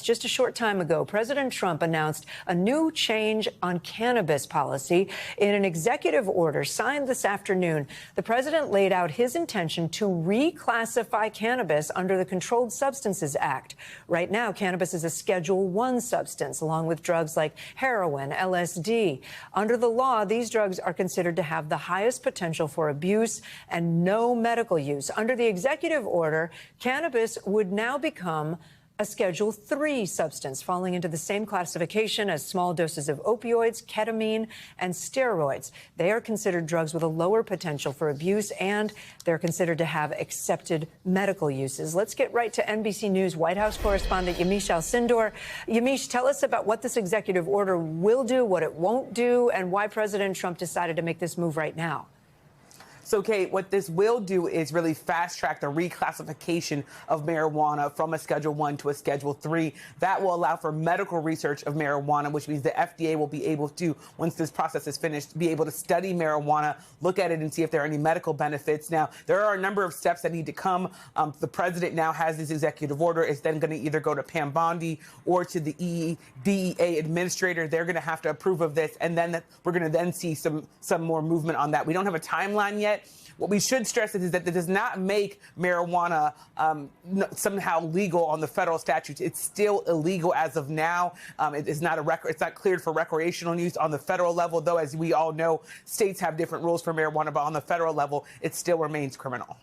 Just a short time ago, President Trump announced a new change on cannabis policy in an executive order signed this afternoon. The president laid out his intention to reclassify cannabis under the Controlled Substances Act. Right now, cannabis is a Schedule I substance, along with drugs like heroin, LSD. Under the law, these drugs are considered to have the highest potential for abuse and no medical use. Under the executive order, cannabis would now become a Schedule III substance, falling into the same classification as small doses of opioids, ketamine, and steroids. They are considered drugs with a lower potential for abuse, and they're considered to have accepted medical uses. Let's get right to NBC News White House correspondent Yamiche Alcindor. Yamiche, tell us about what this executive order will do, what it won't do, and why President Trump decided to make this move right now. So, Kate, what this will do is really fast-track the reclassification of marijuana from a Schedule I to a Schedule III. That will allow for medical research of marijuana, which means the FDA will be able to, once this process is finished, be able to study marijuana, look at it and see if there are any medical benefits. Now, there are a number of steps that need to come. The president now has this executive order. It's then going to either go to Pam Bondi or to the DEA administrator. They're going to have to approve of this, and then we're going to then see some more movement on that. We don't have a timeline yet. What we should stress is that it does not make marijuana somehow legal on the federal statutes. It's still illegal as of now. It is not it's not cleared for recreational use on the federal level, though, as we all know, states have different rules for marijuana, but on the federal level, it still remains criminal.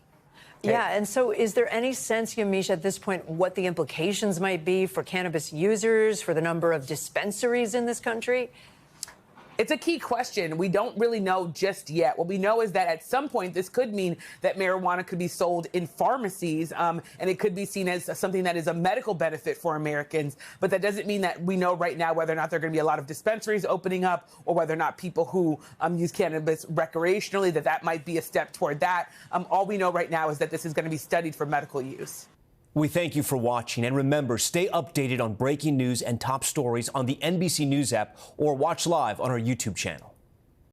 Okay. Yeah, and so is there any sense, Yamiche, at this point, what the implications might be for cannabis users, for the number of dispensaries in this country? It's a key question. We don't really know just yet. What we know is that at some point, this could mean that marijuana could be sold in pharmacies, and it could be seen as something that is a medical benefit for Americans. But that doesn't mean that we know right now whether or not there are going to be a lot of dispensaries opening up, or whether or not people who use cannabis recreationally, that might be a step toward that. All we know right now is that this is going to be studied for medical use. We thank you for watching, and remember, stay updated on breaking news and top stories on the NBC News app or watch live on our YouTube channel.